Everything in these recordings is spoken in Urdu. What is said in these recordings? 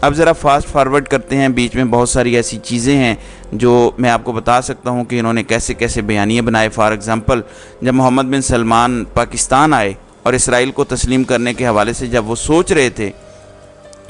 اب ذرا فاسٹ فارورڈ کرتے ہیں، بیچ میں بہت ساری ایسی چیزیں ہیں جو میں آپ کو بتا سکتا ہوں کہ انہوں نے کیسے کیسے بیانیے بنائے۔ فار ایگزامپل، جب محمد بن سلمان پاکستان آئے اور اسرائیل کو تسلیم کرنے کے حوالے سے جب وہ سوچ رہے تھے،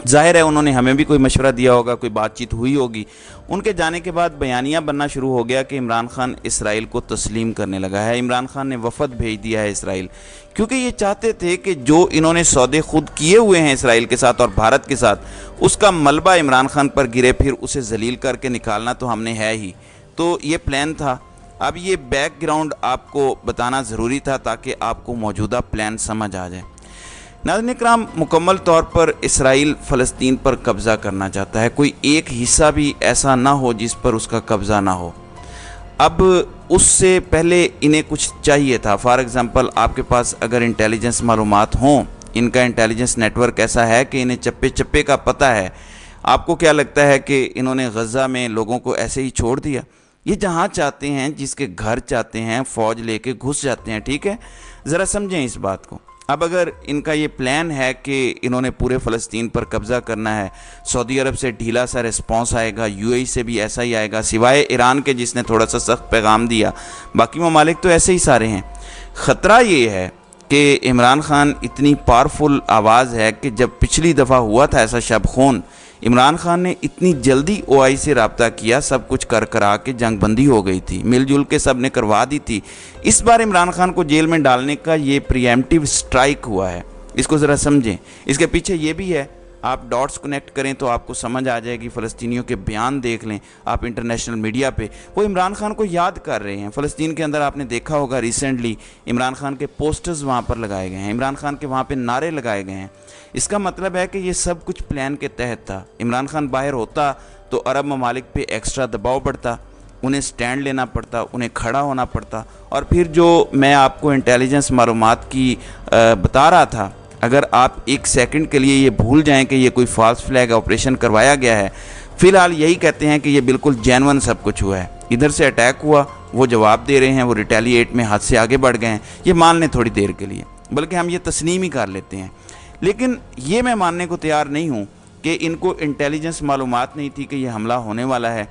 ظاہر ہے انہوں نے ہمیں بھی کوئی مشورہ دیا ہوگا، کوئی بات چیت ہوئی ہوگی، ان کے جانے کے بعد بیانیہ بننا شروع ہو گیا کہ عمران خان اسرائیل کو تسلیم کرنے لگا ہے، عمران خان نے وفد بھیج دیا ہے اسرائیل، کیونکہ یہ چاہتے تھے کہ جو انہوں نے سودے خود کیے ہوئے ہیں اسرائیل کے ساتھ اور بھارت کے ساتھ، اس کا ملبہ عمران خان پر گرے، پھر اسے ذلیل کر کے نکالنا تو ہم نے ہے ہی، تو یہ پلان تھا۔ اب یہ بیک گراؤنڈ آپ کو بتانا ضروری تھا تاکہ آپ کو موجودہ پلان سمجھ آ جائے۔ ناظرین کرام، مکمل طور پر اسرائیل فلسطین پر قبضہ کرنا چاہتا ہے، کوئی ایک حصہ بھی ایسا نہ ہو جس پر اس کا قبضہ نہ ہو۔ اب اس سے پہلے انہیں کچھ چاہیے تھا، فار ایگزامپل آپ کے پاس اگر انٹیلیجنس معلومات ہوں، ان کا انٹیلیجنس نیٹ ورک ایسا ہے کہ انہیں چپے چپے کا پتہ ہے، آپ کو کیا لگتا ہے کہ انہوں نے غزہ میں لوگوں کو ایسے ہی چھوڑ دیا؟ یہ جہاں چاہتے ہیں، جس کے گھر چاہتے ہیں، فوج لے کے گھس جاتے ہیں، ٹھیک ہے؟ ذرا سمجھیں اس بات کو۔ اب اگر ان کا یہ پلان ہے کہ انہوں نے پورے فلسطین پر قبضہ کرنا ہے، سعودی عرب سے ڈھیلا سا رسپانس آئے گا، یو اے ای سے بھی ایسا ہی آئے گا، سوائے ایران کے جس نے تھوڑا سا سخت پیغام دیا، باقی ممالک تو ایسے ہی سارے ہیں۔ خطرہ یہ ہے کہ عمران خان اتنی پاورفل آواز ہے کہ جب پچھلی دفعہ ہوا تھا ایسا شب خون، عمران خان نے اتنی جلدی او آئی سے رابطہ کیا، سب کچھ کرا کے جنگ بندی ہو گئی تھی، مل جل کے سب نے کروا دی تھی۔ اس بار عمران خان کو جیل میں ڈالنے کا یہ پریمپٹیو سٹرائک ہوا ہے، اس کو ذرا سمجھیں۔ اس کے پیچھے یہ بھی ہے، آپ ڈاٹس کنیکٹ کریں تو آپ کو سمجھ آ جائے گی، فلسطینیوں کے بیان دیکھ لیں آپ انٹرنیشنل میڈیا پہ، وہ عمران خان کو یاد کر رہے ہیں۔ فلسطین کے اندر آپ نے دیکھا ہوگا ریسنٹلی عمران خان کے پوسٹرز وہاں پر لگائے گئے ہیں، عمران خان کے وہاں پہ نعرے لگائے گئے ہیں۔ اس کا مطلب ہے کہ یہ سب کچھ پلان کے تحت تھا۔ عمران خان باہر ہوتا تو عرب ممالک پہ ایکسٹرا دباؤ پڑتا، انہیں سٹینڈ لینا پڑتا، انہیں کھڑا ہونا پڑتا، اور پھر جو میں آپ کو انٹیلیجنس معلومات کی بتا رہا تھا، اگر آپ ایک سیکنڈ کے لیے یہ بھول جائیں کہ یہ کوئی فالس فلیگ آپریشن کروایا گیا ہے، فی الحال یہی کہتے ہیں کہ یہ بالکل جینون سب کچھ ہوا ہے، ادھر سے اٹیک ہوا، وہ جواب دے رہے ہیں، وہ ریٹیلیٹ میں حد سے آگے بڑھ گئے ہیں، یہ مان لیں تھوڑی دیر کے لیے، بلکہ ہم یہ تسلیم ہی کر لیتے ہیں۔ لیکن یہ میں ماننے کو تیار نہیں ہوں کہ ان کو انٹیلیجنس معلومات نہیں تھی کہ یہ حملہ ہونے والا ہے،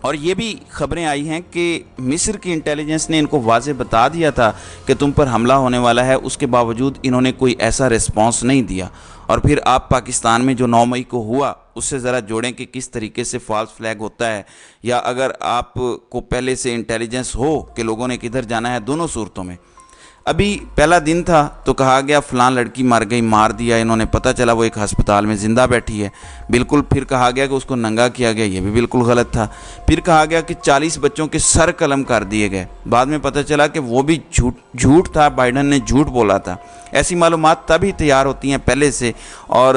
اور یہ بھی خبریں آئی ہیں کہ مصر کی انٹیلیجنس نے ان کو واضح بتا دیا تھا کہ تم پر حملہ ہونے والا ہے، اس کے باوجود انہوں نے کوئی ایسا رسپانس نہیں دیا۔ اور پھر آپ پاکستان میں جو 9 مئی کو ہوا اس سے ذرا جوڑیں کہ کس طریقے سے فالس فلیگ ہوتا ہے، یا اگر آپ کو پہلے سے انٹیلیجنس ہو کہ لوگوں نے کدھر جانا ہے، دونوں صورتوں میں۔ ابھی پہلا دن تھا تو کہا گیا فلاں لڑکی مر گئی، مار دیا انہوں نے، پتہ چلا وہ ایک ہسپتال میں زندہ بیٹھی ہے، بالکل۔ پھر کہا گیا کہ اس کو ننگا کیا گیا، یہ بھی بالکل غلط تھا۔ پھر کہا گیا کہ 40 بچوں کے سر قلم کر دیے گئے، بعد میں پتہ چلا کہ وہ بھی جھوٹ تھا، بائیڈن نے جھوٹ بولا تھا۔ ایسی معلومات تبھی تیار ہوتی ہیں پہلے سے، اور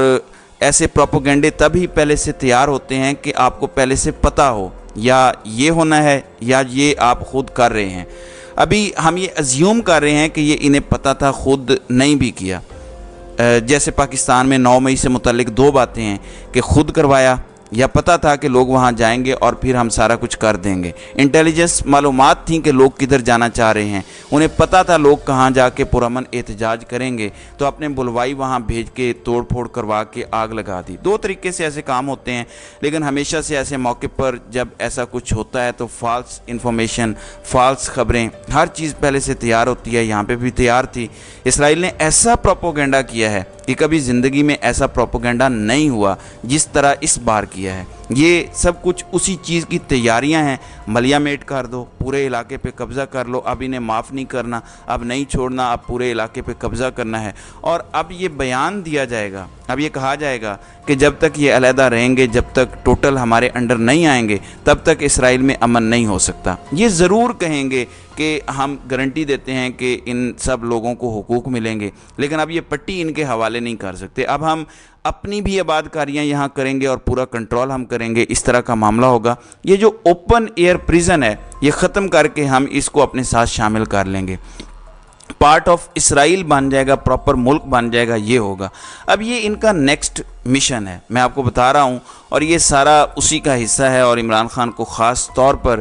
ایسے پروپیگنڈے تبھی پہلے سے تیار ہوتے ہیں کہ آپ کو پہلے سے پتہ ہو یا یہ ہونا ہے یا یہ آپ خود کر رہے ہیں۔ ابھی ہم یہ ازیوم کر رہے ہیں کہ یہ انہیں پتہ تھا، خود نہیں بھی کیا۔ جیسے پاکستان میں 9 مئی سے متعلق 2 باتیں ہیں کہ خود کروایا یا پتہ تھا کہ لوگ وہاں جائیں گے اور پھر ہم سارا کچھ کر دیں گے۔ انٹیلیجنس معلومات تھیں کہ لوگ کدھر جانا چاہ رہے ہیں، انہیں پتہ تھا لوگ کہاں جا کے پرامن احتجاج کریں گے، تو اپنے بلوائی وہاں بھیج کے توڑ پھوڑ کروا کے آگ لگا دی۔ 2 طریقے سے ایسے کام ہوتے ہیں، لیکن ہمیشہ سے ایسے موقع پر جب ایسا کچھ ہوتا ہے تو فالس انفارمیشن، فالس خبریں، ہر چیز پہلے سے تیار ہوتی ہے، یہاں پہ بھی تیار تھی۔ اسرائیل نے ایسا پروپیگنڈا کیا ہے کہ کبھی زندگی میں ایسا پروپیگنڈا نہیں ہوا جس طرح اس بار کیا ہے۔ یہ سب کچھ اسی چیز کی تیاریاں ہیں، ملیا میٹ کر دو، پورے علاقے پہ قبضہ کر لو، اب انہیں معاف نہیں کرنا، اب نہیں چھوڑنا، اب پورے علاقے پہ قبضہ کرنا ہے۔ اور اب یہ بیان دیا جائے گا، اب یہ کہا جائے گا کہ جب تک یہ علیحدہ رہیں گے، جب تک ٹوٹل ہمارے انڈر نہیں آئیں گے، تب تک اسرائیل میں امن نہیں ہو سکتا۔ یہ ضرور کہیں گے کہ ہم گارنٹی دیتے ہیں کہ ان سب لوگوں کو حقوق ملیں گے، لیکن اب یہ پٹی ان کے حوالے نہیں کر سکتے۔ اب ہم اپنی بھی آباد کاریاں یہاں کریں گے اور پورا کنٹرول ہم کریں گے، اس طرح کا معاملہ ہوگا۔ یہ جو اوپن ایئر پریزن ہے، یہ ختم کر کے ہم اس کو اپنے ساتھ شامل کر لیں گے، پارٹ آف اسرائیل بن جائے گا، پراپر ملک بن جائے گا، یہ ہوگا۔ اب یہ ان کا نیکسٹ مشن ہے، میں آپ کو بتا رہا ہوں، اور یہ سارا اسی کا حصہ ہے۔ اور عمران خان کو خاص طور پر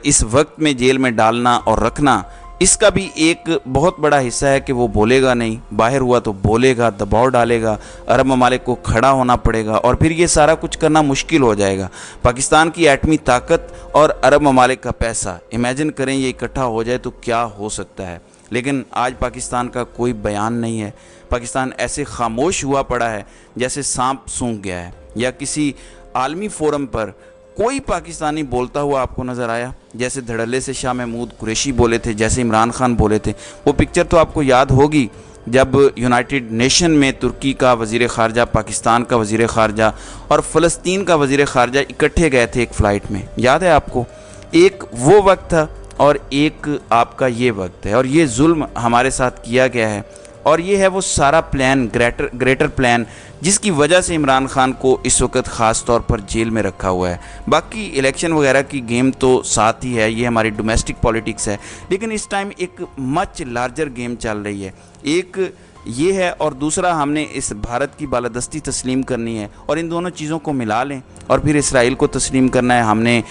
اس وقت میں جیل میں ڈالنا اور رکھنا، اس کا بھی ایک بہت بڑا حصہ ہے کہ وہ بولے گا نہیں، باہر ہوا تو بولے گا، دباؤ ڈالے گا، عرب ممالک کو کھڑا ہونا پڑے گا اور پھر یہ سارا کچھ کرنا مشکل ہو جائے گا۔ پاکستان کی ایٹمی طاقت اور عرب ممالک کا پیسہ، امیجن کریں یہ اکٹھا ہو جائے تو کیا ہو سکتا ہے۔ لیکن آج پاکستان کا کوئی بیان نہیں ہے، پاکستان ایسے خاموش ہوا پڑا ہے جیسے سانپ سونکھ گیا ہے، یا کسی عالمی فورم پر کوئی پاکستانی بولتا ہوا آپ کو نظر آیا؟ جیسے دھڑلے سے شاہ محمود قریشی بولے تھے، جیسے عمران خان بولے تھے، وہ پکچر تو آپ کو یاد ہوگی جب یونائٹڈ نیشن میں ترکی کا وزیر خارجہ، پاکستان کا وزیر خارجہ اور فلسطین کا وزیر خارجہ اکٹھے گئے تھے ایک فلائٹ میں، یاد ہے آپ کو؟ ایک وہ وقت تھا اور ایک آپ کا یہ وقت ہے، اور یہ ظلم ہمارے ساتھ کیا گیا ہے، اور یہ ہے وہ سارا پلان، گریٹر پلان، جس کی وجہ سے عمران خان کو اس وقت خاص طور پر جیل میں رکھا ہوا ہے۔ باقی الیکشن وغیرہ کی گیم تو ساتھ ہی ہے، یہ ہماری ڈومیسٹک پولیٹکس ہے، لیکن اس ٹائم ایک مچ لارجر گیم چل رہی ہے۔ ایک یہ ہے اور دوسرا ہم نے اس بھارت کی بالادستی تسلیم کرنی ہے، اور ان دونوں چیزوں کو ملا لیں، اور پھر اسرائیل کو تسلیم کرنا ہے ہم نے،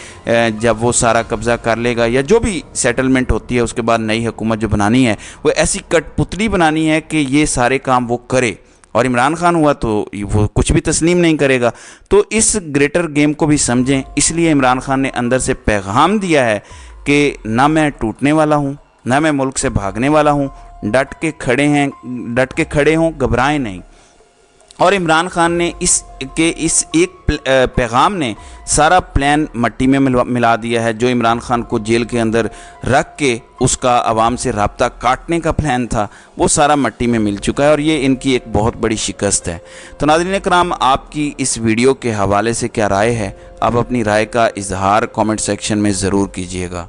جب وہ سارا قبضہ کر لے گا یا جو بھی سیٹلمنٹ ہوتی ہے اس کے بعد نئی حکومت جو بنانی ہے وہ ایسی کٹ پتلی بنانی ہے کہ یہ سارے کام وہ کرے، اور عمران خان ہوا تو وہ کچھ بھی تسلیم نہیں کرے گا۔ تو اس گریٹر گیم کو بھی سمجھیں، اس لیے عمران خان نے اندر سے پیغام دیا ہے کہ نہ میں ٹوٹنے والا ہوں، نہ میں ملک سے بھاگنے والا ہوں، ڈٹ کے کھڑے ہوں، گھبرائیں نہیں۔ اور عمران خان نے اس ایک پیغام نے سارا پلان مٹی میں ملا دیا ہے۔ جو عمران خان کو جیل کے اندر رکھ کے اس کا عوام سے رابطہ کاٹنے کا پلان تھا، وہ سارا مٹی میں مل چکا ہے، اور یہ ان کی ایک بہت بڑی شکست ہے۔ تو ناظرین کرام، آپ کی اس ویڈیو کے حوالے سے کیا رائے ہے؟ آپ اپنی رائے کا اظہار کامنٹ سیکشن میں ضرور کیجیے گا۔